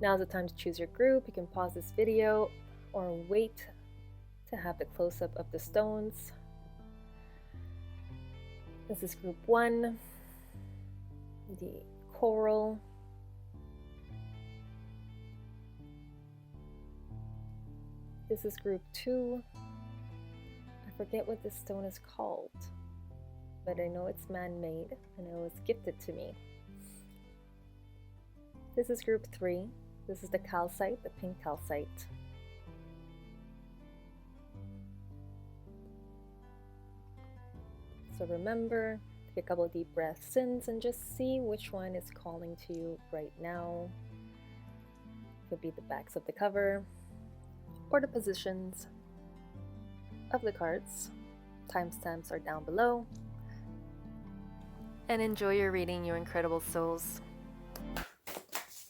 Now's the time to choose your group. You can pause this video or wait to have the close-up of the stones. This is group 1, the coral. This is group 2. I forget what this stone is called, but I know it's man-made and it was gifted to me. This is group 3. This is the calcite, the pink calcite. So remember, take a couple of deep breaths in and just see which one is calling to you right now. Could be the backs of the cover or the positions of the cards. Timestamps are down below. And enjoy your reading, you incredible souls.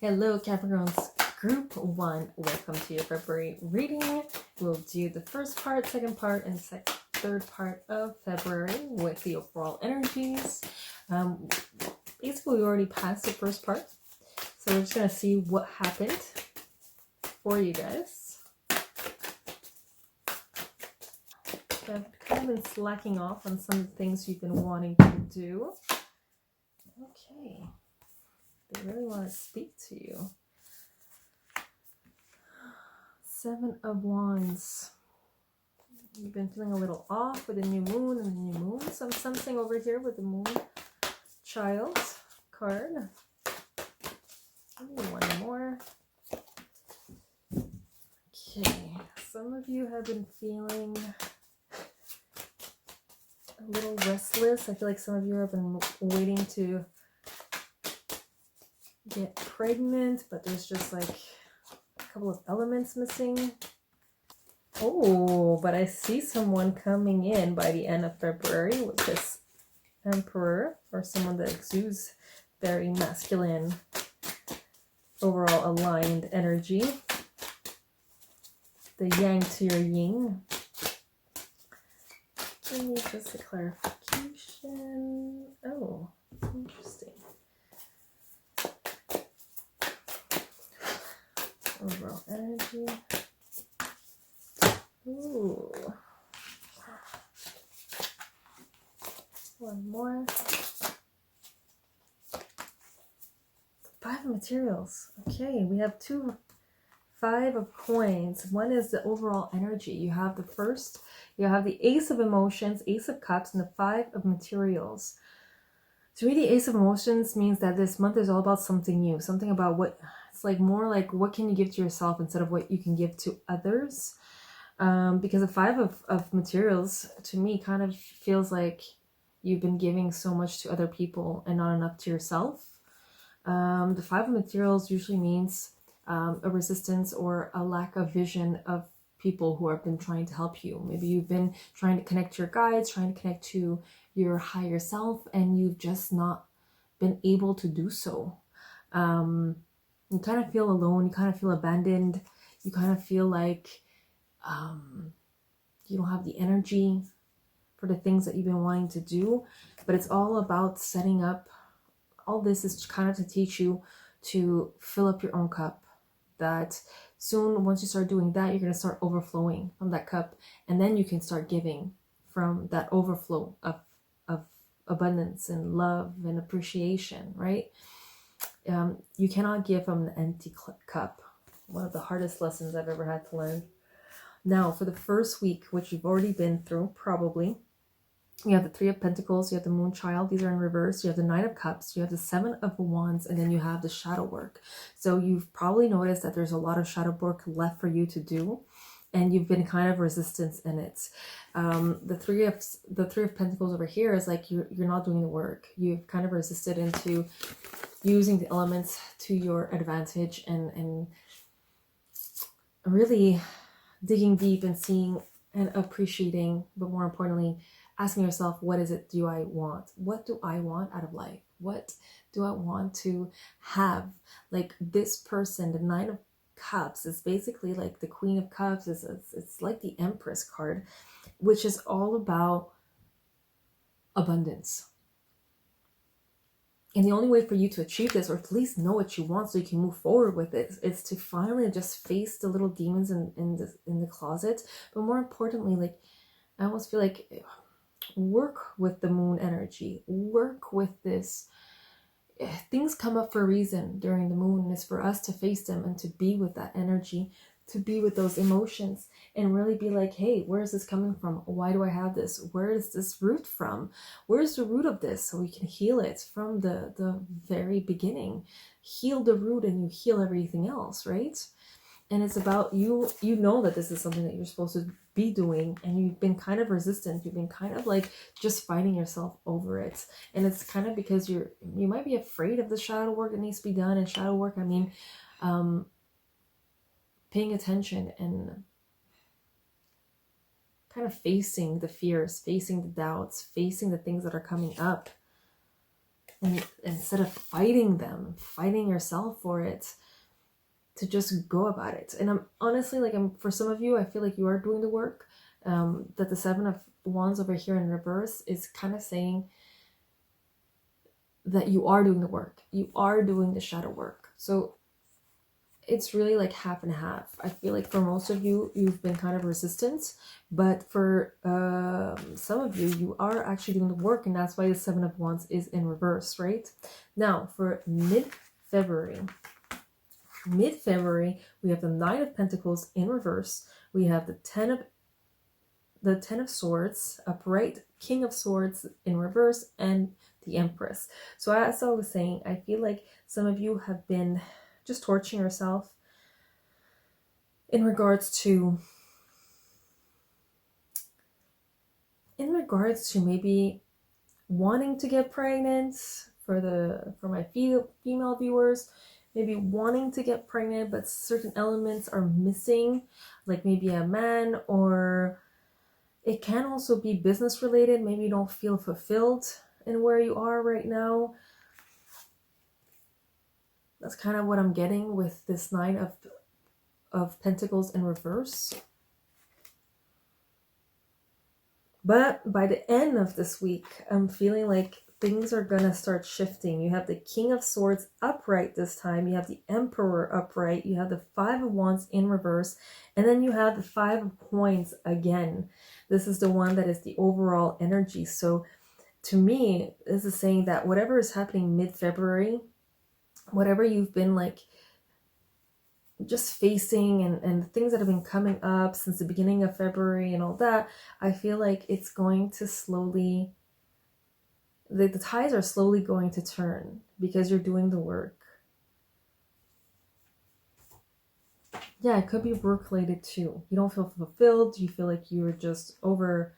Hello Capricorns, group 1. Welcome to your February reading. We'll do the first part, second part, and third part of February with the overall energies. Basically, we already passed the first part, so we're just going to see what happened for you guys. So I've kind of been slacking off on some of the things you've been wanting to do. Okay, they really want to speak to you. 7 of Wands. You've been feeling a little off with the new moon and the new moon. So I'm sensing over here with the moon child card. Maybe one more. Okay. Some of you have been feeling a little restless. I feel like some of you have been waiting to get pregnant, but there's just like a couple of elements missing. Oh, but I see someone coming in by the end of February with this Emperor, or someone that exudes very masculine, overall aligned energy. The yang to your yin. I need just a clarification. Oh, interesting. Overall energy. Ooh. One more. 5 materials. Okay, we have 5 of coins. One is the overall energy. You have the first, you have the Ace of Emotions, Ace of Cups, and the 5 of materials. To me, the Ace of Emotions means that this month is all about something new, something about what, it's like more like what can you give to yourself instead of what you can give to others. Because the 5 of materials to me kind of feels like you've been giving so much to other people and not enough to yourself. The 5 of materials usually means a resistance or a lack of vision of people who have been trying to help you. Maybe you've been trying to connect to your guides, trying to connect to your higher self, and you've just not been able to do so. You kind of feel alone, you kind of feel abandoned, you kind of feel like you don't have the energy for the things that you've been wanting to do. But it's all about setting up. All this is kind of to teach you to fill up your own cup. That soon, once you start doing that, you're going to start overflowing from that cup, and then you can start giving from that overflow of abundance and love and appreciation, right? You cannot give from an empty cup. One of the hardest lessons I've ever had to learn. Now, for the first week, which you've already been through, probably, you have the 3 of Pentacles, you have the Moon Child, these are in reverse, you have the 9 of Cups, you have the 7 of Wands, and then you have the shadow work. So you've probably noticed that there's a lot of shadow work left for you to do, and you've been kind of resistant in it. The 3 of Pentacles over here is like you're not doing the work. You've kind of resisted into using the elements to your advantage and really digging deep and seeing and appreciating, but more importantly, asking yourself, what is it do I want? What do I want out of life? What do I want to have? Like this person, the 9 of Cups is basically like the Queen of Cups. It's like the Empress card, which is all about abundance. And the only way for you to achieve this, or at least know what you want so you can move forward with it, is to finally just face the little demons in the closet. But more importantly, like, I almost feel like work with the moon energy, work with this. Things come up for a reason during the moon, and it's for us to face them and to be with that energy, to be with those emotions, and really be like, hey, where is this coming from? Why do I have this? Where is this root from? Where's the root of this? So we can heal it from the very beginning. Heal the root and you heal everything else, right? And it's about you know that this is something that you're supposed to be doing, and you've been kind of resistant. You've been kind of like just fighting yourself over it. And it's kind of because you might be afraid of the shadow work that needs to be done. And shadow work, I mean, paying attention and kind of facing the fears, facing the doubts, facing the things that are coming up. And instead of fighting them, fighting yourself for it, to just go about it. And I'm honestly, like, for some of you, I feel like you are doing the work. That the Seven of Wands over here in reverse is kind of saying that you are doing the work. You are doing the shadow work. So it's really like half and half. I feel like for most of you, you've been kind of resistant, but for some of you, you are actually doing the work, and that's why the Seven of Wands is in reverse, right? Now, for mid-February, we have the Nine of Pentacles in reverse. We have the Ten of Swords upright, King of Swords in reverse, and the Empress. So as I was saying, I feel like some of you have been just torturing yourself in regards to maybe wanting to get pregnant, for my female viewers, maybe wanting to get pregnant, but certain elements are missing, like maybe a man, or it can also be business related. Maybe you don't feel fulfilled in where you are right now. That's kind of what I'm getting with this Nine of Pentacles in reverse. But by the end of this week, I'm feeling like things are going to start shifting. You have the King of Swords upright this time. You have the Emperor upright. You have the Five of Wands in reverse. And then you have the Five of Coins again. This is the one that is the overall energy. So to me, this is saying that whatever is happening mid-February, whatever you've been like just facing, and things that have been coming up since the beginning of February and all that, I feel like it's going to slowly, the tides are slowly going to turn because you're doing the work. Yeah, it could be work related too. You don't feel fulfilled. You feel like you're just over,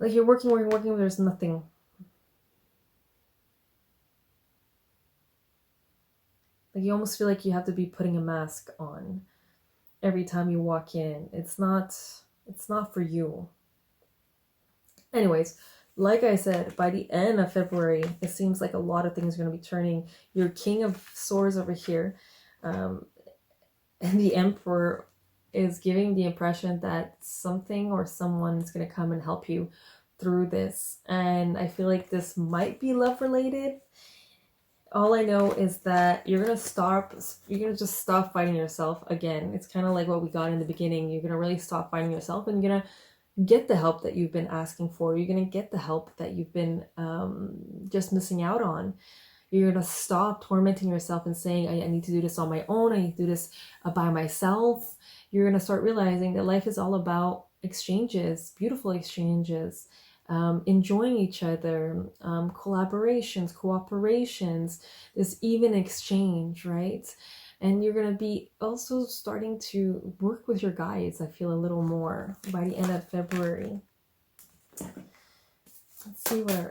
like you're working, there's nothing. Like you almost feel like you have to be putting a mask on every time you walk in. It's not for you. Anyways, like I said, by the end of February, it seems like a lot of things are going to be turning. Your King of Swords over here, and the Emperor is giving the impression that something or someone is going to come and help you through this. And I feel like this might be love related. All I know is that you're going to just stop fighting yourself again. It's kind of like what we got in the beginning. You're going to really stop fighting yourself, and you're going to get the help that you've been asking for. You're going to get the help that you've been just missing out on. You're going to stop tormenting yourself and saying, I need to do this on my own. I need to do this by myself. You're going to start realizing that life is all about exchanges, beautiful exchanges, enjoying each other, collaborations, cooperations, this even exchange, right? And you're going to be also starting to work with your guides, I feel, a little more by the end of February. Let's see what our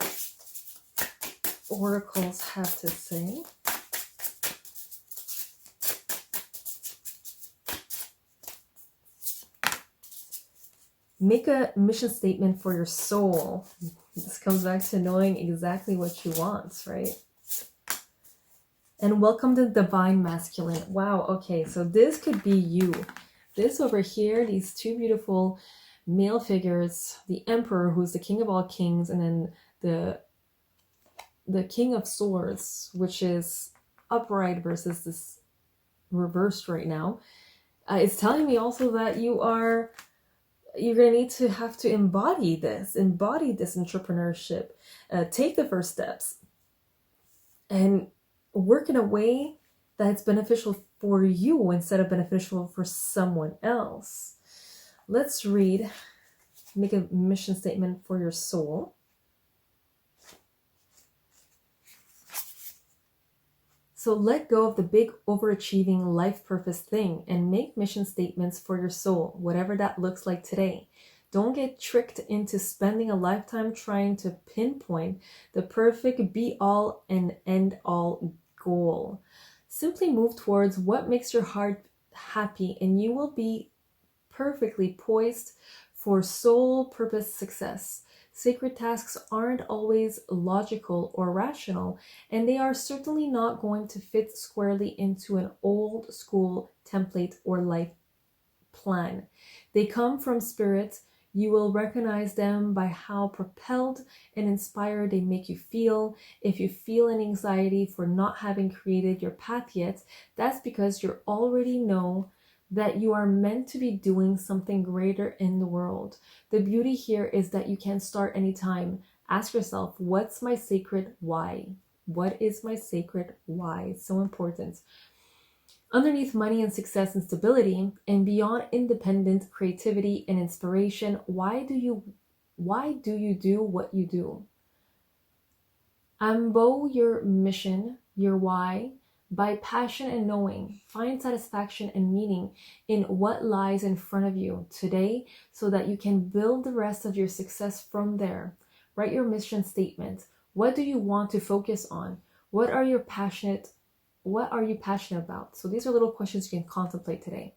oracles have to say. Make a mission statement for your soul. This comes back to knowing exactly what you want, right? And welcome to Divine Masculine. Wow, okay, so this could be you. This over here, these two beautiful male figures, the Emperor, who's the king of all kings, and then the King of Swords, which is upright versus this reversed right now, it's telling me also that you're going to need to have to embody this entrepreneurship, take the first steps and work in a way that's beneficial for you instead of beneficial for someone else. Let's read, make a mission statement for your soul. So let go of the big overachieving life purpose thing and make mission statements for your soul, whatever that looks like today. Don't get tricked into spending a lifetime trying to pinpoint the perfect be-all and end-all goal. Simply move towards what makes your heart happy and you will be perfectly poised for soul purpose success. Sacred tasks aren't always logical or rational, and they are certainly not going to fit squarely into an old school template or life plan. They come from spirit. You will recognize them by how propelled and inspired they make you feel. If you feel an anxiety for not having created your path yet, that's because you already know that you are meant to be doing something greater in the world. The beauty here is that you can start anytime. Ask yourself, what's my sacred why? What is my sacred why? It's so important. Underneath money and success and stability, and beyond independent creativity and inspiration, why do you do what you do? Embody your mission, your why, by passion and knowing. Find satisfaction and meaning in what lies in front of you today so that you can build the rest of your success from there. Write your mission statement. What do you want to focus on? What are you passionate about? So these are little questions you can contemplate today.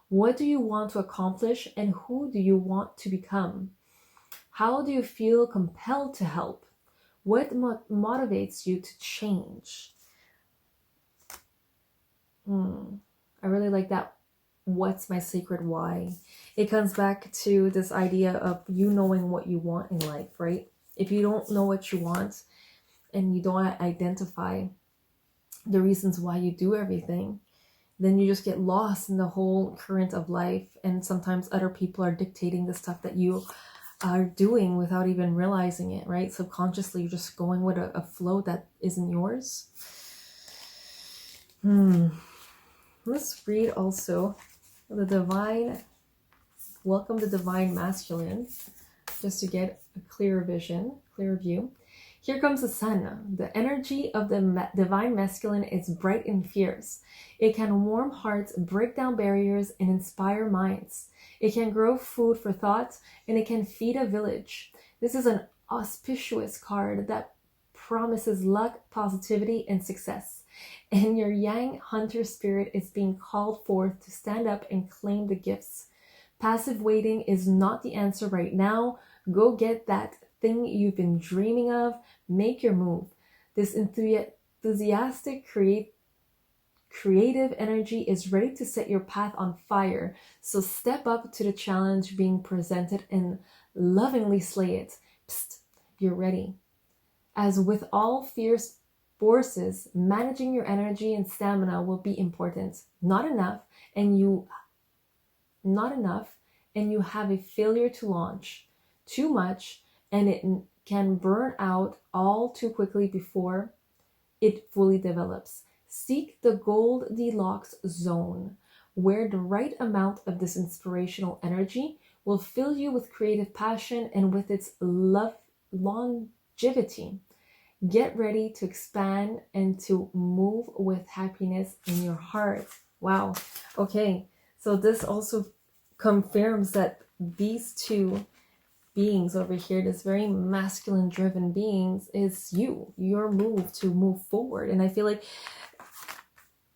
What do you want to accomplish and who do you want to become? How do you feel compelled to help? What motivates you to change? I really like that. What's my sacred why? It comes back to this idea of you knowing what you want in life, right? If you don't know what you want and you don't identify the reasons why you do everything, then you just get lost in the whole current of life. And sometimes other people are dictating the stuff that you are doing without even realizing it, right? Subconsciously, you're just going with a flow that isn't yours. Let's read also the divine, welcome the divine masculine, just to get a clearer vision, clearer view. Here comes the sun. The energy of the divine masculine is bright and fierce. It can warm hearts, break down barriers, and inspire minds. It can grow food for thought, and it can feed a village. This is an auspicious card that promises luck, positivity, and success. And your yang hunter spirit is being called forth to stand up and claim the gifts. Passive waiting is not the answer right now. Go get that thing you've been dreaming of. Make your move. This enthusiastic, creative energy is ready to set your path on fire. So step up to the challenge being presented and lovingly slay it. Psst, you're ready. As with all fierce forces, managing your energy and stamina will be important. Not enough, and you have a failure to launch. Too much, and it can burn out all too quickly before it fully develops. Seek the Goldilocks zone, where the right amount of this inspirational energy will fill you with creative passion and with its longevity. Get ready to expand and to move with happiness in your heart. Wow. Okay. So this also confirms that these two beings over here, this very masculine driven beings, is your move to move forward. And I feel like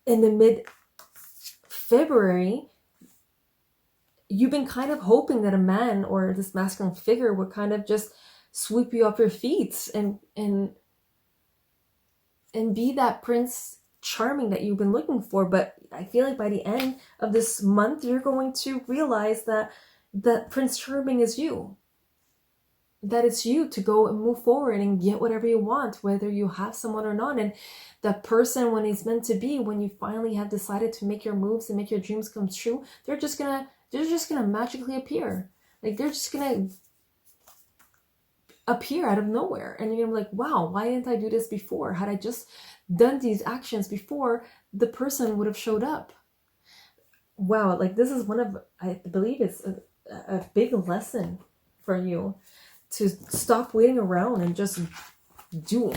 in the mid-February, you've been kind of hoping that a man or this masculine figure would kind of just sweep you off your feet and be that Prince Charming that you've been looking for. But I feel like by the end of this month, you're going to realize that Prince Charming is you. that it's you to go and move forward and get whatever you want, whether you have someone or not. And that person, when he's meant to be, when you finally have decided to make your moves and make your dreams come true, they're just gonna magically appear. Like, they're just gonna appear out of nowhere, and you're gonna be like, wow, why didn't I do this before? Had I just done these actions before, the person would have showed up. Wow, like, this is one of, I believe it's a big lesson for you, to stop waiting around and just do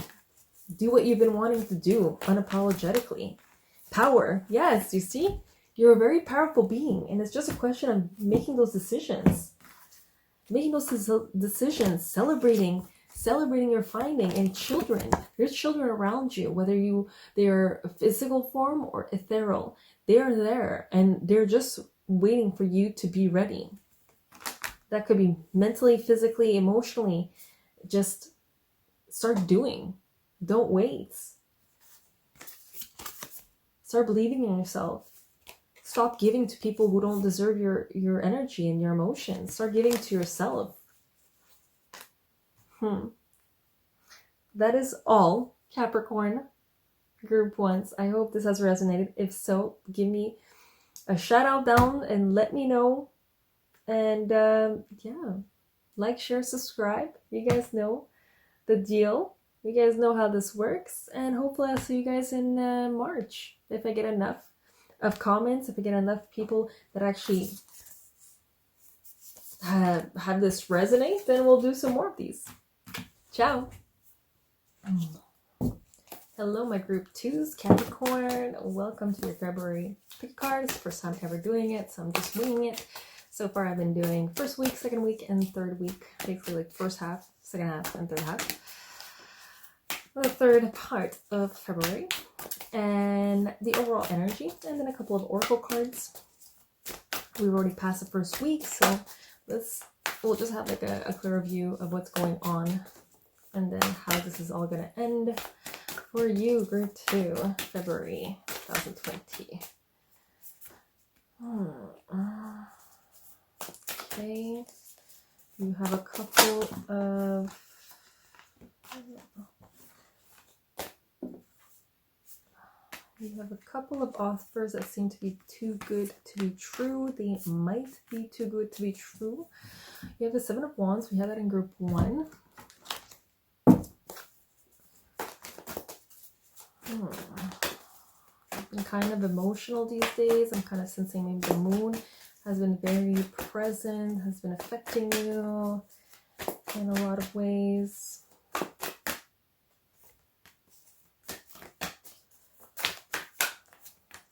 what you've been wanting to do unapologetically. Power, yes, you see, you're a very powerful being, and it's just a question of making those decisions, celebrating your finding. And children, there's children around you, whether they are a physical form or ethereal, they are there, and they're just waiting for you to be ready. That could be mentally, physically, emotionally. Just start doing. Don't wait. Start believing in yourself. Stop giving to people who don't deserve your energy and your emotions. Start giving to yourself. That is all, Capricorn Group 1s. I hope this has resonated. If so, give me a shout out down and let me know. And yeah, like, share, subscribe. You guys know the deal. You guys know how this works. And hopefully I'll see you guys in March. If I get enough of comments, if I get enough people that actually have this resonate, then we'll do some more of these. Ciao. Hello, my group 2s, Capricorn. Welcome to your February pick card. It's the first time ever doing it, so I'm just winging it. So far, I've been doing first week, second week, and third week. Basically, like first half, second half, and third half. The third part of February. And the overall energy. And then a couple of oracle cards. We've already passed the first week, so we'll just have like a clearer view of what's going on. And then how this is all going to end for you, group 2, February 2020. Okay, you have a couple of offers that seem to be too good to be true. They might be too good to be true. You have the 7 of Wands. We have that in group 1. I've been kind of emotional these days. I'm kind of sensing maybe the moon has been very present, has been affecting you in a lot of ways.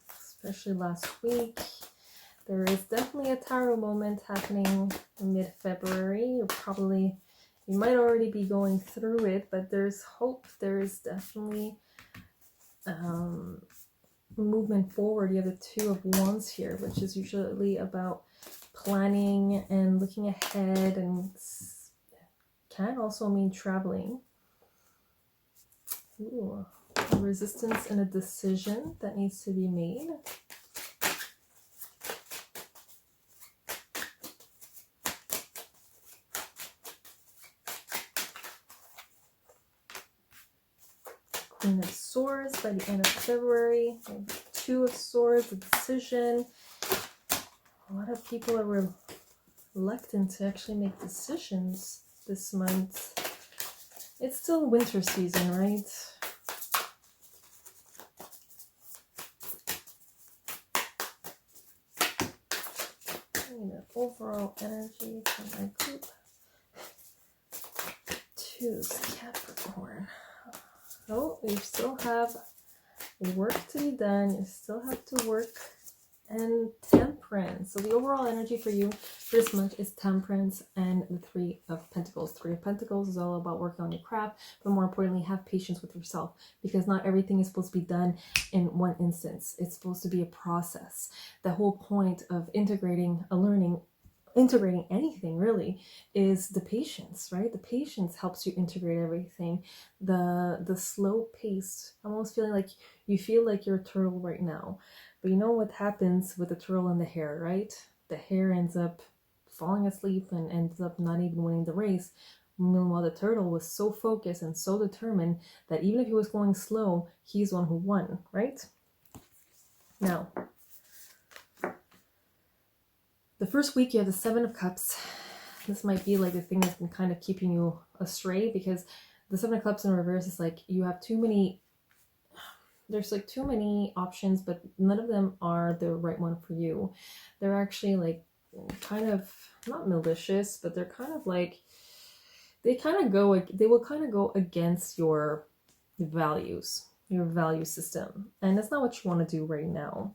Especially last week. There is definitely a tarot moment happening in mid-February. You might already be going through it, but there's hope. There is definitely movement forward. You have the 2 of Wands here, which is usually about planning and looking ahead, and can also mean traveling. Ooh, a resistance and a decision that needs to be made. Queen of Swords by the end of February. 2 of Swords, a decision. A lot of people are reluctant to actually make decisions this month. It's still winter season, right? Overall energy for my group. 2s, Capricorn. So you still have work to be done. You still have to work. And Temperance. So the overall energy for you for this month is Temperance and the 3 of Pentacles. 3 of Pentacles is all about working on your craft, but more importantly, have patience with yourself, because not everything is supposed to be done in one instance. It's supposed to be a process. The whole point of integrating anything really is the patience, right? The patience helps you integrate everything. The slow pace. I'm almost feeling like you feel like you're a turtle right now. But you know what happens with the turtle and the hare, right? The hare ends up falling asleep and ends up not even winning the race. Meanwhile, the turtle was so focused and so determined that even if he was going slow, he's the one who won, right? Now, the first week you have the Seven of Cups. This might be like the thing that's been kind of keeping you astray, because the Seven of Cups in reverse is like you have too many, there's like too many options, but none of them are the right one for you. They're actually like kind of not malicious, but they're kind of like, they will kind of go against your values, your value system. And that's not what you want to do right now.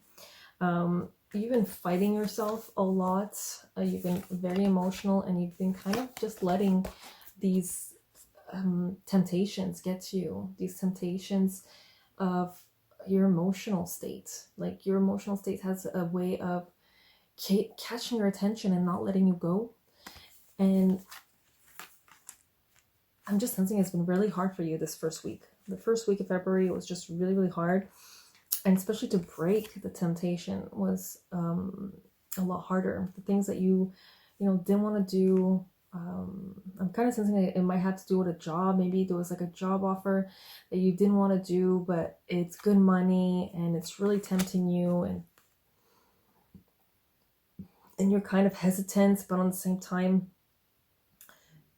You've been fighting yourself a lot. You've been very emotional, and you've been kind of just letting these temptations get to you. These temptations of your emotional state. Like your emotional state has a way of catching your attention and not letting you go. And I'm just sensing it's been really hard for you this first week. The first week of February was just really, really hard. And especially to break the temptation was a lot harder. The things that you didn't want to do. I'm kind of sensing that it might have to do with a job. Maybe there was like a job offer that you didn't want to do, but it's good money and it's really tempting you, and you're kind of hesitant, but on the same time,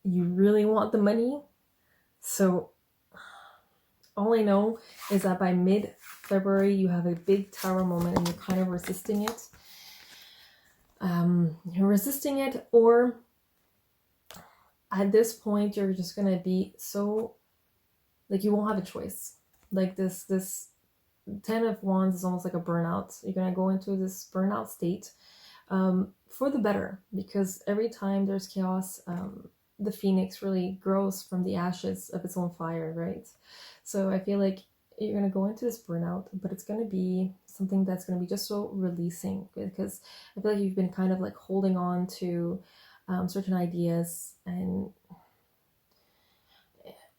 you really want the money. So all I know is that by mid-February, you have a big tower moment and you're kind of resisting it. You're resisting it, or at this point, you're just going to be so, like, you won't have a choice. Like this 10 of Wands is almost like a burnout. You're going to go into this burnout state for the better, because every time there's chaos, the phoenix really grows from the ashes of its own fire, right? So I feel like you're going to go into this burnout, but it's going to be something that's going to be just so releasing, because I feel like you've been kind of like holding on to certain ideas, and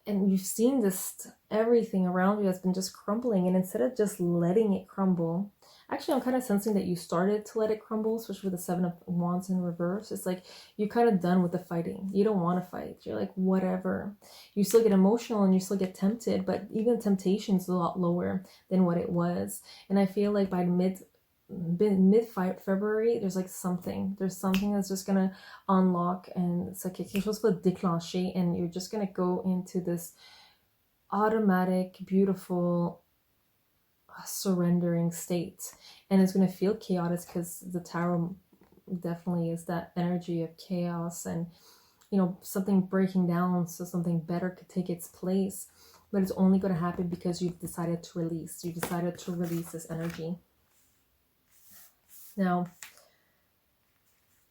you've seen this, everything around you has been just crumbling, and instead of just letting it crumble, actually I'm kind of sensing that you started to let it crumble, especially with the Seven of Wands in reverse. It's like you're kind of done with the fighting. You don't want to fight. You're like, whatever. You still get emotional and you still get tempted, but even temptation is a lot lower than what it was. And I feel like by mid-February, there's something that's just gonna unlock, and it's like quelque chose va déclencher, and you're just gonna go into this automatic, beautiful surrendering state. And it's gonna feel chaotic, because the tarot definitely is that energy of chaos and something breaking down so something better could take its place. But it's only going to happen because you've decided to release. You decided to release this energy. Now,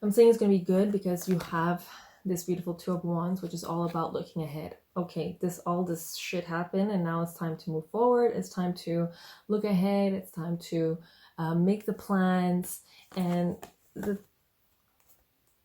I'm saying it's going to be good because you have this beautiful Two of Wands, which is all about looking ahead. Okay, all this shit happened, and now it's time to move forward. It's time to look ahead. It's time to make the plans. And the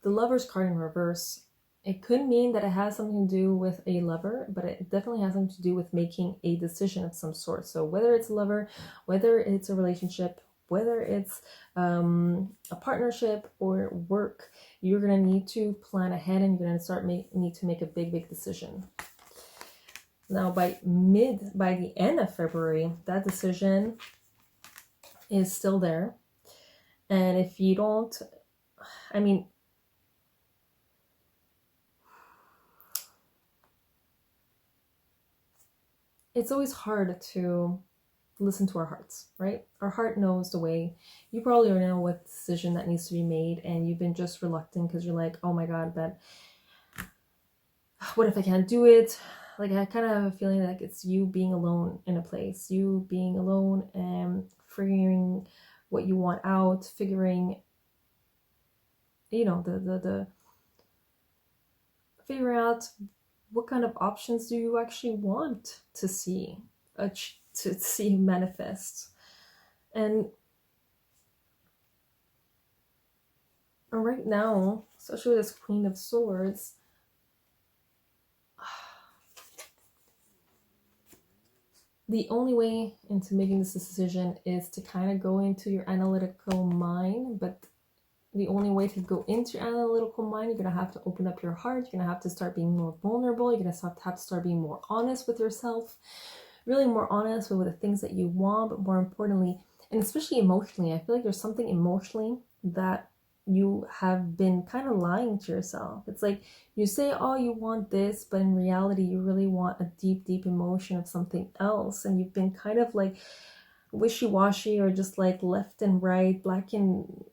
Lover's card in reverse, it could mean that it has something to do with a lover, but it definitely has something to do with making a decision of some sort. So whether it's a lover, whether it's a relationship, whether it's a partnership or work, you're going to need to plan ahead, and you're going to need to make a big decision. Now, by the end of February, that decision is still there. And if you don't, it's always hard to listen to our hearts, right? Our heart knows the way. You probably already know what decision that needs to be made, and you've been just reluctant because you're like, oh my God, but what if I can't do it? Like, I kind of have a feeling like it's you being alone in a place, you being alone and figuring what you want out, figuring, the figuring out what kind of options do you actually want to see, manifest. And right now, especially with this Queen of Swords, the only way into making this decision is to kind of go into your analytical mind, but the only way to go into your analytical mind, you're going to have to open up your heart. You're going to have to start being more vulnerable. You're going to have to start being more honest with yourself, really more honest with the things that you want, but more importantly, and especially emotionally, I feel like there's something emotionally that you have been kind of lying to yourself. It's like you say, oh, you want this, but in reality, you really want a deep, deep emotion of something else. And you've been kind of like wishy-washy, or just like left and right, black and...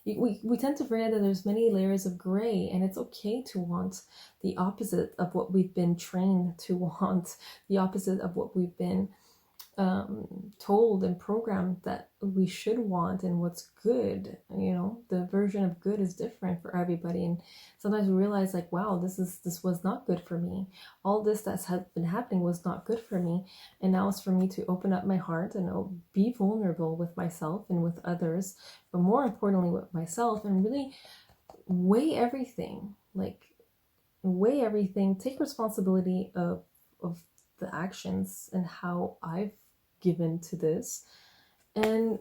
We tend to forget that there's many layers of gray, and it's okay to want the opposite of what we've been trained to want, the opposite of what we've been told and programmed that we should want, and what's good. You know, the version of good is different for everybody, and sometimes we realize like, wow, this was not good for me. All this that's been happening was not good for me, and now it's for me to open up my heart and be vulnerable with myself and with others, but more importantly with myself, and really weigh everything, take responsibility of the actions and how I've given to this, and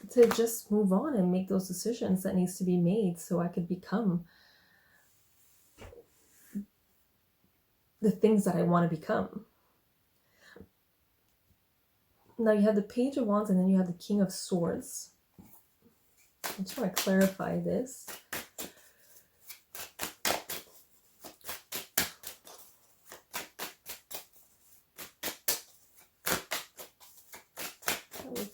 to just move on and make those decisions that needs to be made so I could become the things that I want to become. Now you have the Page of Wands, and then you have the King of Swords. I just want to clarify this.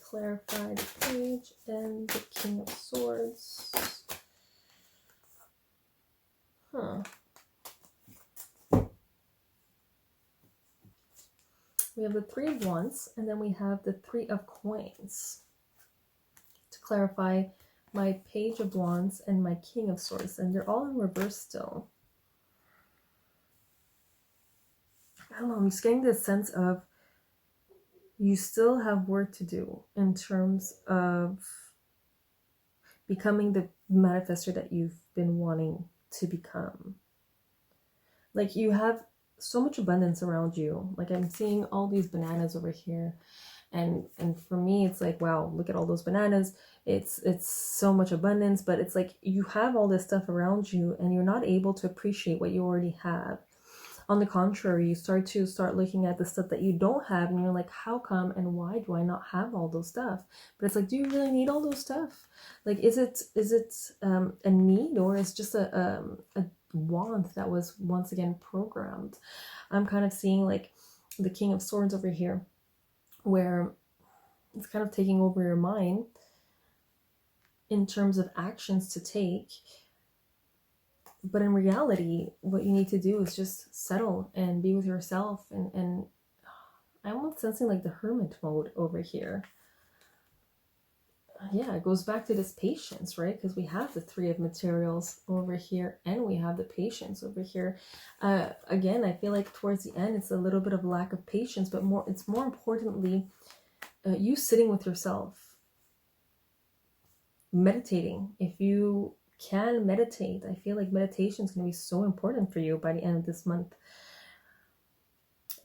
Clarify the Page and the King of Swords. We have the Three of Wands, and then we have the Three of Coins. To clarify, my Page of Wands and my King of Swords, and they're all in reverse still. I don't know, I'm just getting this sense of you still have work to do in terms of becoming the manifestor that you've been wanting to become. Like, you have so much abundance around you. Like, I'm seeing all these bananas over here, and for me it's like, wow, look at all those bananas. It's so much abundance, but it's like you have all this stuff around you and you're not able to appreciate what you already have. On the contrary, you start looking at the stuff that you don't have, and you're like, how come and why do I not have all those stuff? But it's like, do you really need all those stuff? Like, is it a need, or is just a want that was once again programmed? I'm kind of seeing like the King of Swords over here, where it's kind of taking over your mind in terms of actions to take. But in reality, what you need to do is just settle and be with yourself. And I'm almost sensing like the hermit mode over here. Yeah, it goes back to this patience, right? Because we have the Three of Materials over here, and we have the patience over here. Again, I feel like towards the end, it's a little bit of lack of patience, but it's more importantly, you sitting with yourself, meditating. If you can meditate, I feel like meditation is going to be so important for you by the end of this month,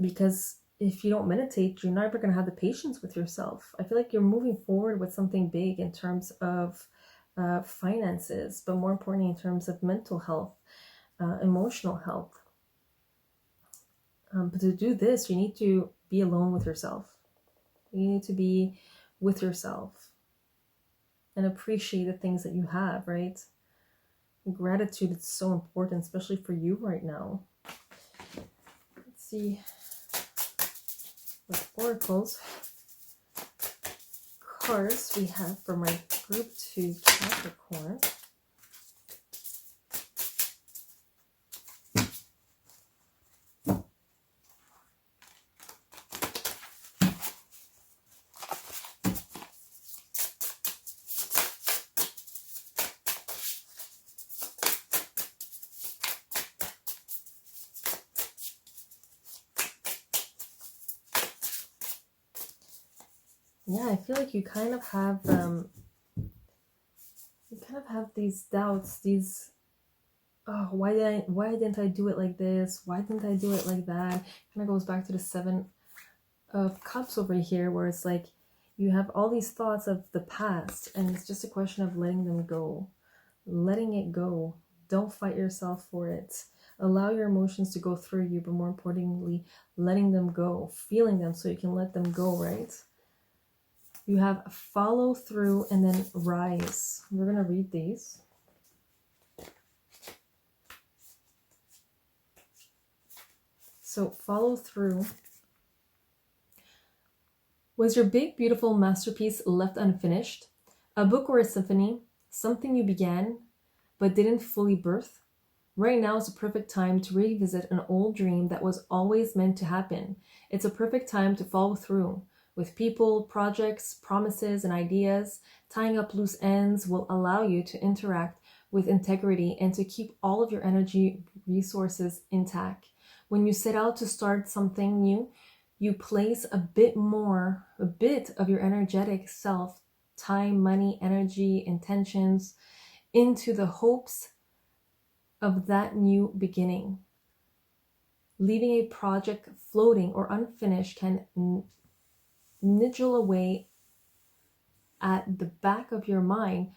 because if you don't meditate, you're never going to have the patience with yourself. I feel like you're moving forward with something big in terms of finances, but more importantly in terms of mental health, emotional health. But to do this, you need to be alone with yourself. You need to be with yourself and appreciate the things that you have, right? Gratitude is so important, especially for you right now. Let's see what oracles cards we have for my group 2 Capricorn. Yeah, I feel like you kind of have these doubts, these, oh, why didn't I do it like this? Why didn't I do it like that? Kind of goes back to the Seven of Cups over here, where it's like You have all these thoughts of the past, and it's just a question of letting them go. Letting it go. Don't fight yourself for it. Allow your emotions to go through you, but more importantly, letting them go, feeling them so you can let them go, right? You have follow through and then rise. We're going to read these. So follow through. Was your big, beautiful masterpiece left unfinished? A book or a symphony? Something you began but didn't fully birth? Right now is a perfect time to revisit an old dream that was always meant to happen. It's a perfect time to follow through. With people, projects, promises, and ideas, tying up loose ends will allow you to interact with integrity and to keep all of your energy resources intact. When you set out to start something new, you place a bit of your energetic self, time, money, energy, intentions into the hopes of that new beginning. Leaving a project floating or unfinished can niggle away at the back of your mind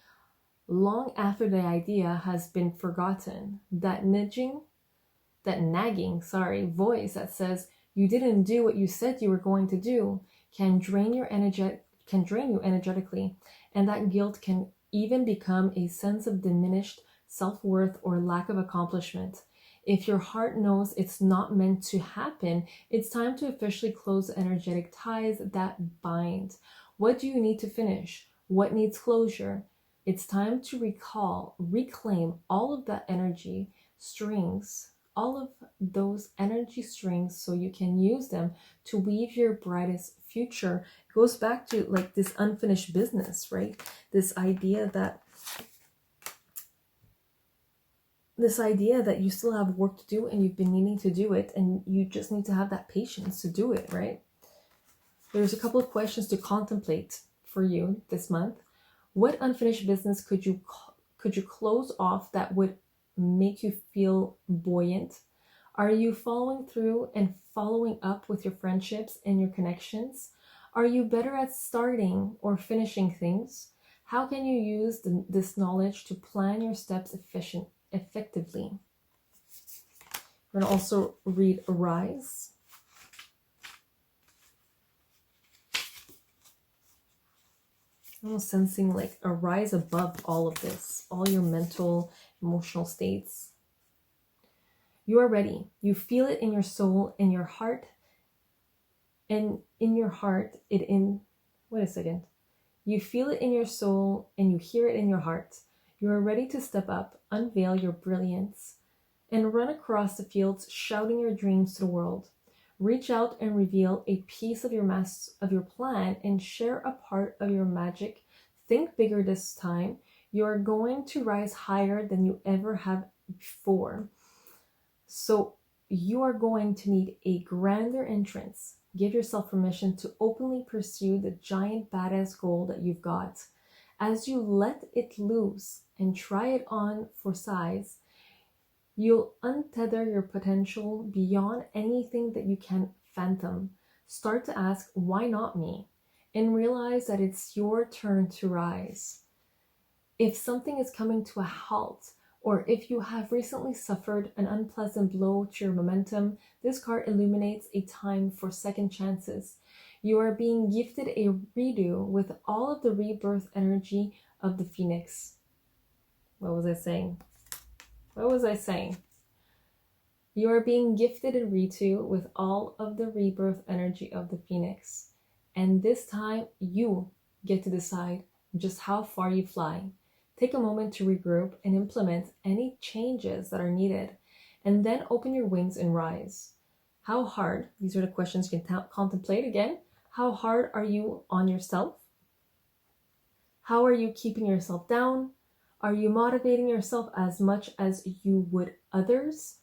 long after the idea has been forgotten. That nagging voice that says you didn't do what you said you were going to do can drain you energetically, and that guilt can even become a sense of diminished self-worth or lack of accomplishment. If your heart knows it's not meant to happen, it's time to officially close the energetic ties that bind. What do you need to finish? What needs closure? It's time to reclaim all of that energy strings, all of those energy strings, so you can use them to weave your brightest future. It goes back to like this unfinished business, right? This idea that you still have work to do and you've been needing to do it, and you just need to have that patience to do it, right? There's a couple of questions to contemplate for you this month. What unfinished business could you close off that would make you feel buoyant? Are you following through and following up with your friendships and your connections? Are you better at starting or finishing things? How can you use this knowledge to plan your steps effectively? We're going to also read Rise. I'm sensing like a rise above all of this, all your mental, emotional states. You are ready. You feel it in your soul, in your heart, and in your heart, wait a second. You feel it in your soul and you hear it in your heart. You are ready to step up, unveil your brilliance, and run across the fields shouting your dreams to the world. Reach out and reveal a piece of your plan and share a part of your magic. Think bigger this time. You are going to rise higher than you ever have before. So you are going to need a grander entrance. Give yourself permission to openly pursue the giant badass goal that you've got. As you let it loose and try it on for size, you'll untether your potential beyond anything that you can fathom. Start to ask, why not me? And realize that it's your turn to rise. If something is coming to a halt, or if you have recently suffered an unpleasant blow to your momentum, this card illuminates a time for second chances. You are being gifted a redo with all of the rebirth energy of the Phoenix. What was I saying? You are being gifted a redo with all of the rebirth energy of the Phoenix. And this time, you get to decide just how far you fly. Take a moment to regroup and implement any changes that are needed, and then open your wings and rise. How hard, these are the questions you can contemplate again. How hard are you on yourself? How are you keeping yourself down? Are you motivating yourself as much as you would others?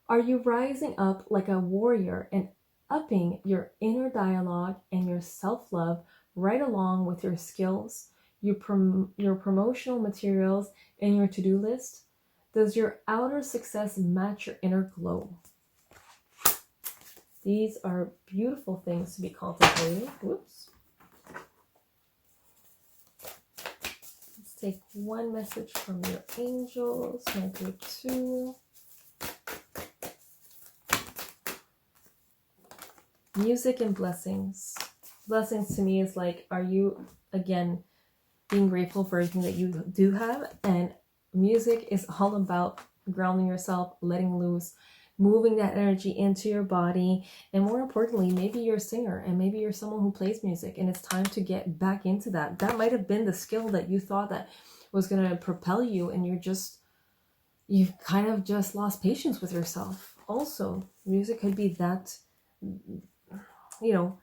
Are you rising up like a warrior and upping your inner dialogue and your self-love right along with your skills, your promotional materials, and your to-do list? Does your outer success match your inner glow? These are beautiful things to be contemplating. Whoops. take one message from your angels, my group 2. Music and blessings. Blessings to me is like, are you, again, being grateful for everything that you do have? And music is all about grounding yourself, letting loose, moving that energy into your body. And more importantly, maybe you're a singer and maybe you're someone who plays music and it's time to get back into that. That might have been the skill that you thought that was going to propel you, and you've kind of just lost patience with yourself. Also, music could be that, you know,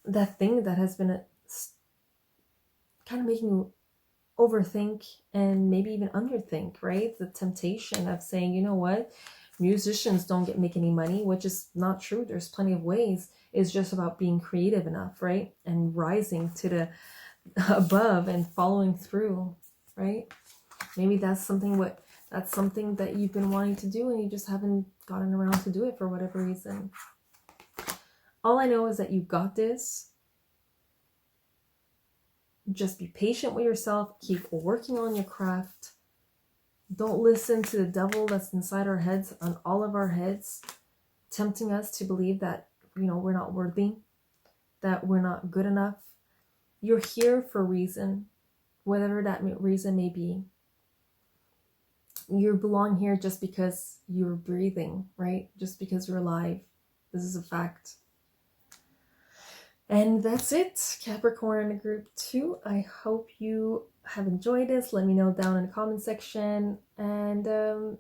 that thing that has been kind of making you overthink and maybe even underthink, right? The temptation of saying, you know what, musicians don't make any money, which is not true. There's plenty of ways. It's just about being creative enough, right? And rising to the above and following through, right? Maybe that's something that you've been wanting to do and you just haven't gotten around to do it for whatever reason. All I know is that you got this. Just be patient with yourself. Keep working on your craft. Don't listen to the devil that's inside our heads, on all of our heads, tempting us to believe that, you know, we're not worthy, that we're not good enough. You're here for a reason, whatever that reason may be. You belong here just because you're breathing, right? Just because you're alive. This is a fact. And that's it, Capricorn group 2. I hope you have enjoyed this. Let me know down in the comment section. And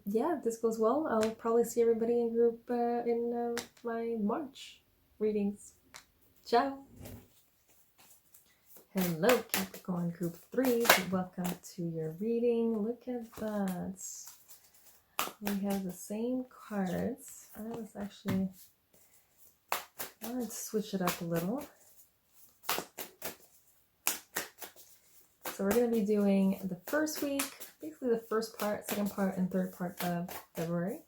yeah, if this goes well, I'll probably see everybody in group in my March readings. Ciao. Hello, Capricorn group 3. Welcome to your reading. Look at that. We have the same cards. Let's switch it up a little. So we're going to be doing the first week, basically the first part, second part, and third part of February.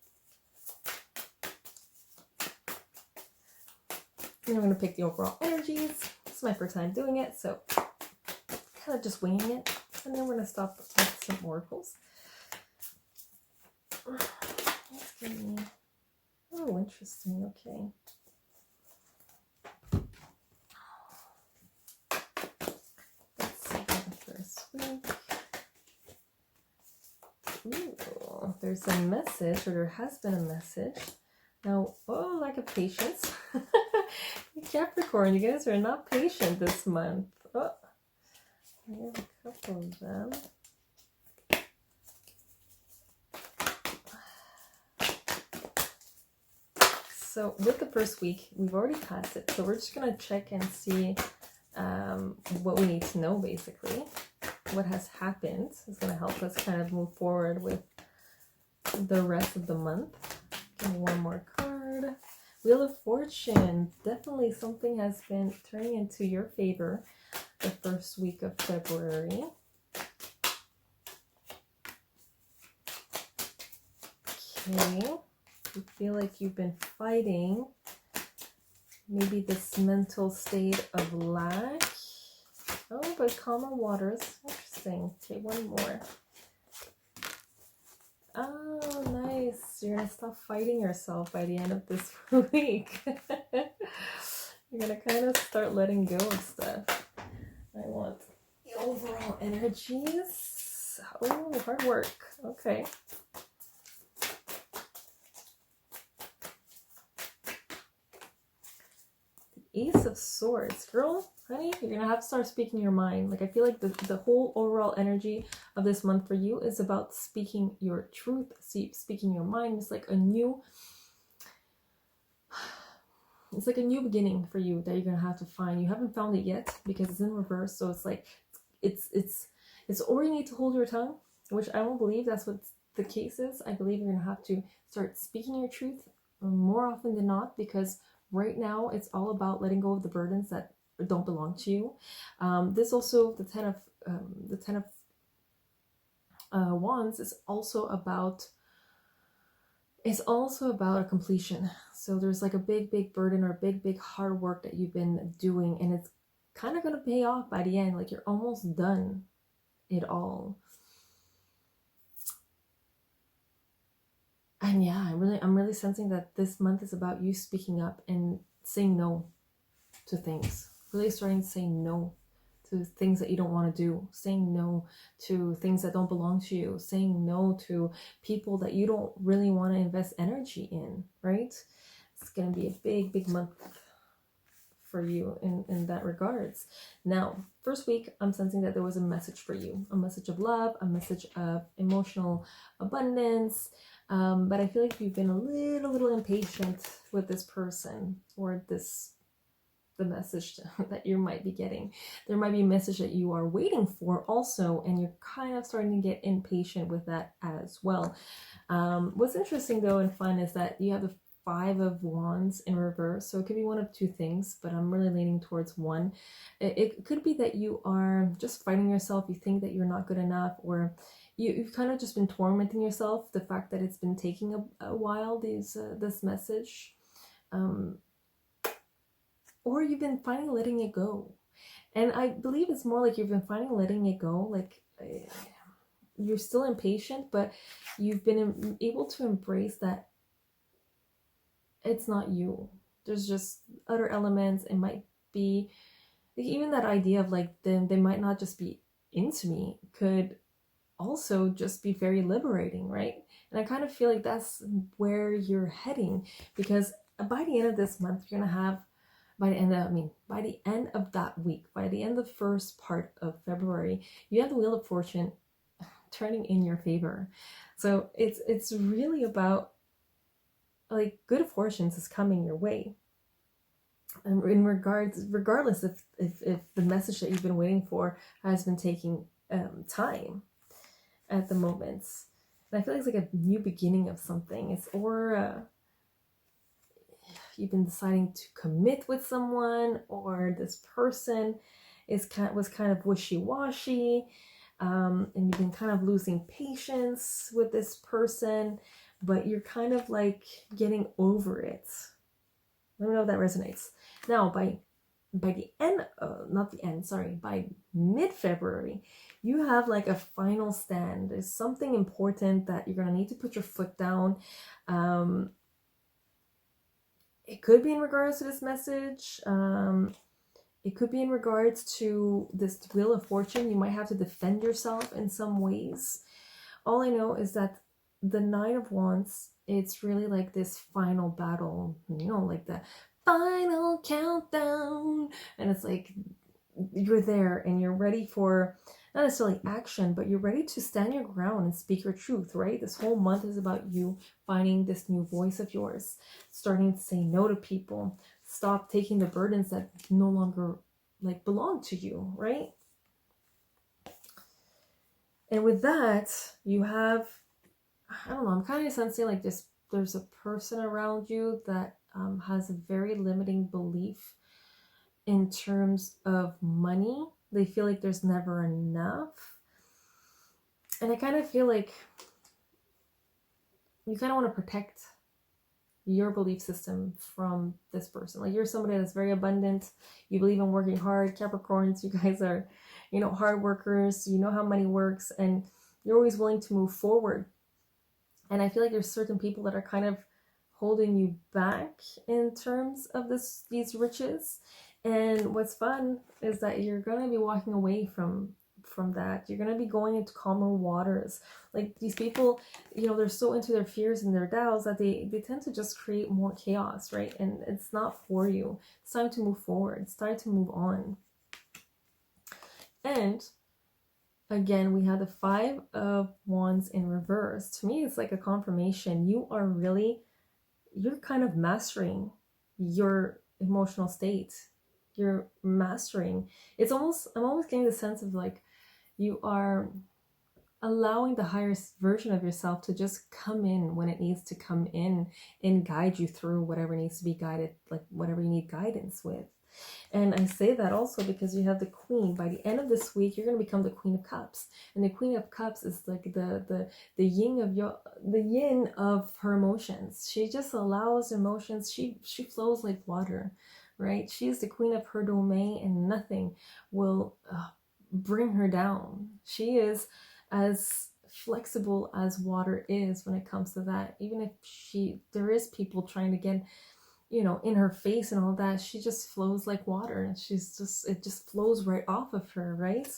And I'm going to pick the overall energies. This is my first time doing it, so kind of just winging it. And then we're going to stop with some oracles. Let's give me... Oh, interesting. Okay. Week. Ooh, there's a message, or there has been a message. Now, oh, lack of patience. Capricorn, you guys are not patient this month. Oh, I have a couple of them. So with the first week, we've already passed it. So we're just going to check and see what we need to know, basically. What has happened is going to help us kind of move forward with the rest of the month. Give me one more card. Wheel of Fortune. Definitely something has been turning into your favor the first week of February. Okay. You feel like you've been fighting maybe this mental state of lack. Oh, but calmer waters. Interesting. Okay, one more. Oh, nice. You're going to stop fighting yourself by the end of this week. You're going to kind of start letting go of stuff. I want the overall energies. Oh, hard work. Okay. Ace of Swords. Girl, honey, you're going to have to start speaking your mind. Like, I feel like the whole overall energy of this month for you is about speaking your truth, speaking your mind. It's like a new beginning for you that you're going to have to find. You haven't found it yet because it's in reverse. So it's like, it's or you need to hold your tongue, which I don't believe that's what the case is. I believe you're going to have to start speaking your truth more often than not, because right now it's all about letting go of the burdens that don't belong to you. This also, the Ten of Wands is also about a completion. So there's like a big burden or big hard work that you've been doing, and kind of going to pay off by the end. Like you're almost done it all. And yeah, I'm really sensing that this month is about you speaking up and saying no to things. Really starting to say no to things that you don't want to do, saying no to things that don't belong to you, saying no to people that you don't really want to invest energy in, right? It's going to be a big month for you in that regards. Now, first week, I'm sensing that there was a message for you, a message of love, a message of emotional abundance. But I feel like you've been a little impatient with this person or the message that you might be getting. There might be a message that you are waiting for also, and you're kind of starting to get impatient with that as well. What's interesting though and fun is that you have the 5 of Wands in reverse, so it could be one of two things, but I'm really leaning towards one. It could be that you are just fighting yourself, you think that you're not good enough, or you've kind of just been tormenting yourself, the fact that it's been taking a while, this message. Or you've been finally letting it go. And I believe it's more like you've been finally letting it go. Like you're still impatient, but you've been able to embrace that it's not you. There's just other elements. It might be like, even that idea of like then they might not just be into me could also just be very liberating, right? And I kind of feel like that's where you're heading, because by the end of this month, you're gonna have by the end of that week, by the end of the first part of February, you have the Wheel of Fortune turning in your favor. So it's really about like good fortunes is coming your way. And regardless if the message that you've been waiting for has been taking time at the moment. And I feel like it's like a new beginning of something. It's you've been deciding to commit with someone, or this person was kind of wishy-washy, and you've been kind of losing patience with this person, but you're kind of like getting over it. Let me know if that resonates. Now, by the end, by mid-February, you have like a final stand. There's something important that you're gonna need to put your foot down. It could be in regards to this message. It could be in regards to this Wheel of Fortune. You might have to defend yourself in some ways. All I know is that the Nine of Wands, it's really like this final battle, like the final countdown. And it's like you're there and you're ready for not necessarily action, but you're ready to stand your ground and speak your truth, right? This whole month is about you finding this new voice of yours, starting to say no to people, stop taking the burdens that no longer like belong to you, right? And with that, you have, I don't know, I'm kind of sensing like there's a person around you that has a very limiting belief in terms of money. They feel like there's never enough. And I kind of feel like you kind of want to protect your belief system from this person. Like you're somebody that's very abundant. You believe in working hard. Capricorns, you guys are, hard workers. You know how money works, and you're always willing to move forward. And I feel like there's certain people that are kind of holding you back in terms of these riches. And what's fun is that you're going to be walking away from that. You're going to be going into calmer waters. Like these people, they're so into their fears and their doubts that they tend to just create more chaos, right? And it's not for you. It's time to move forward. It's time to move on. And again, we have the 5 of Wands in reverse. To me, it's like a confirmation. You're kind of mastering your emotional state. You're mastering. I'm almost getting the sense of like you are allowing the highest version of yourself to just come in when it needs to come in and guide you through whatever needs to be guided, like whatever you need guidance with. And I say that also because you have the Queen. By the end of this week, you're going to become the Queen of Cups. And the Queen of Cups is like the yin of her emotions. She just allows emotions. She flows like water. right? She is the queen of her domain, and nothing will bring her down. She is as flexible as water is when it comes to that. Even if there is people trying to get, in her face and all that, she just flows like water, and it just flows right off of her, right?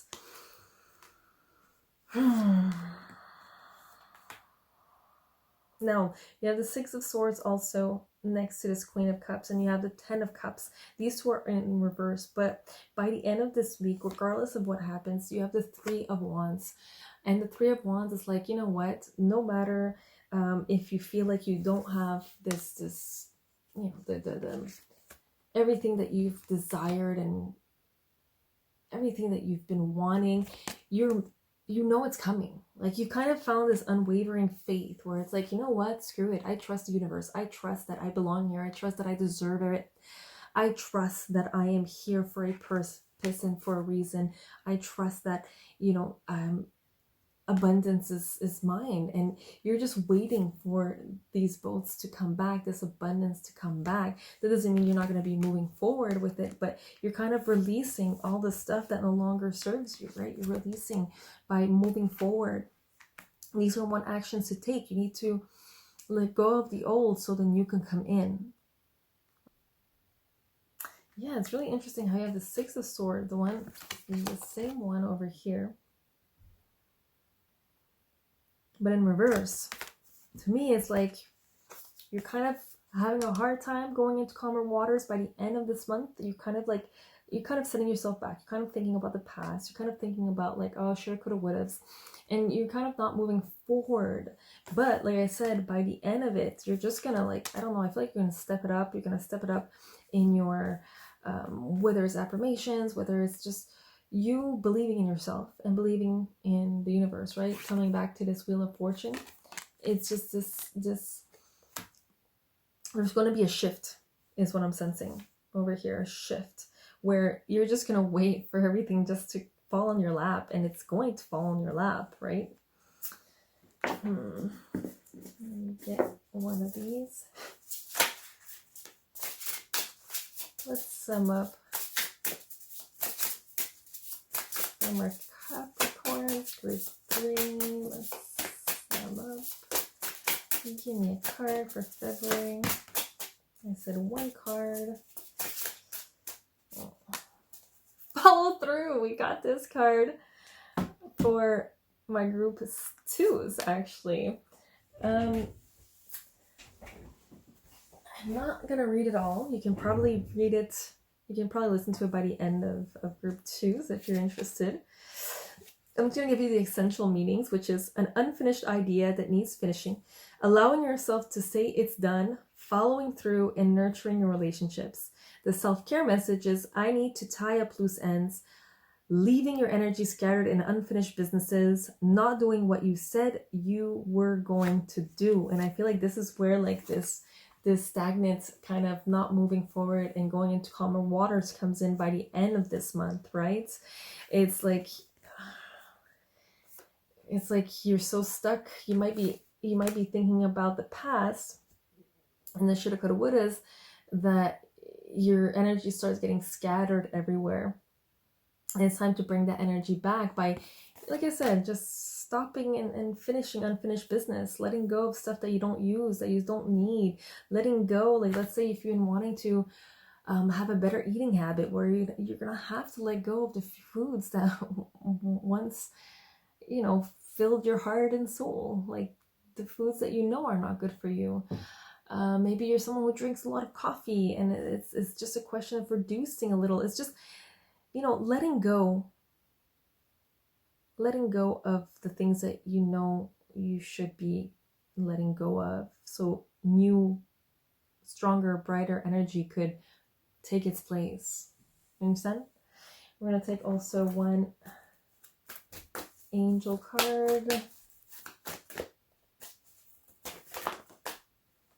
Now, you have the Six of Swords also next to this Queen of Cups, and you have the Ten of Cups. These two are in reverse, but by the end of this week, regardless of what happens, you have the Three of Wands. And the Three of Wands is like, you know what? No matter if you feel like you don't have this the everything that you've desired and everything that you've been wanting, it's coming. Like, you kind of found this unwavering faith where it's like, you know what, screw it, I trust the universe, I trust that I belong here, I trust that I deserve it, I trust that I am here for a purpose and for a reason, I trust that abundance is mine. And you're just waiting for these boats to come back, this abundance to come back. That doesn't mean you're not going to be moving forward with it, but you're kind of releasing all the stuff that no longer serves you, right? You're releasing by moving forward. These are one actions to take. You need to let go of the old so the new can come in. Yeah, it's really interesting how you have the Six of Swords, the same one over here, but in reverse. To me, it's like you're kind of having a hard time going into calmer waters by the end of this month. You're kind of setting yourself back. You're kind of thinking about the past. You're kind of thinking about like, oh, shoulda, coulda, woulda, and you're kind of not moving forward. But like I said, by the end of it, you're just gonna, like, I don't know, I feel like you're gonna step it up. You're gonna step it up in your whether it's affirmations, whether it's just you believing in yourself and believing in the universe, right? Coming back to this Wheel of Fortune, it's just this there's going to be a shift, is what I'm sensing over here. A shift where you're just going to wait for everything just to fall on your lap, and it's going to fall on your lap, right? Let me get one of these. Let's sum up. Some more Capricorn, group 3. Let's sum up. Give me a card for February. I said one card. Oh. Follow through. We got this card for my group 2s, actually. I'm not going to read it all. You can probably read it. You can probably listen to it by the end of group 2s if you're interested. I'm just going to give you the essential meanings, which is an unfinished idea that needs finishing, allowing yourself to say it's done, following through, and nurturing your relationships. The self-care message is, I need to tie up loose ends, leaving your energy scattered in unfinished businesses, not doing what you said you were going to do. And I feel like this is where like this stagnant kind of not moving forward and going into calmer waters comes in by the end of this month, right? It's like you're so stuck. You might be thinking about the past and the shoulda, coulda, wouldas, that your energy starts getting scattered everywhere. And it's time to bring that energy back by, like I said, just stopping and finishing unfinished business, letting go of stuff that you don't use, that you don't need, letting go. Like, let's say if you've been wanting to have a better eating habit where you're going to have to let go of the foods that once, filled your heart and soul, like the foods that are not good for you. Maybe you're someone who drinks a lot of coffee and it's just a question of reducing a little. It's just, letting go of the things that you should be letting go of, so new, stronger, brighter energy could take its place. You understand? We're going to take also one angel card.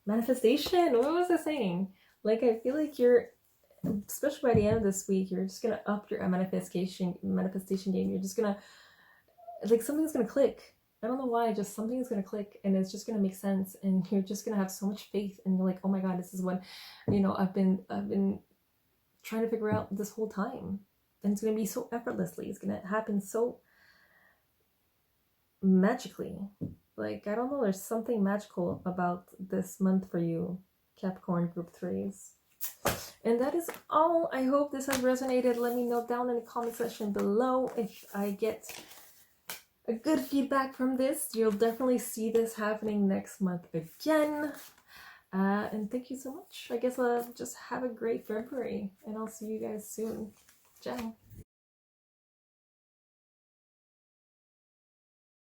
Manifestation. What was I saying? Like, I feel like you're, especially by the end of this week, you're just gonna up your manifestation game. You're just gonna, like, something's gonna click. I don't know why, just something's gonna click and it's just gonna make sense, and you're just gonna have so much faith, and you're like, oh my god, this is what I've been trying to figure out this whole time. And it's going to be so effortlessly. It's going to happen so magically. Like, I don't know, there's something magical about this month for you, Capricorn Group 3s. And that is all. I hope this has resonated. Let me know down in the comment section below if I get a good feedback from this. You'll definitely see this happening next month again. And thank you so much. I guess just have a great February, and I'll see you guys soon. Ciao.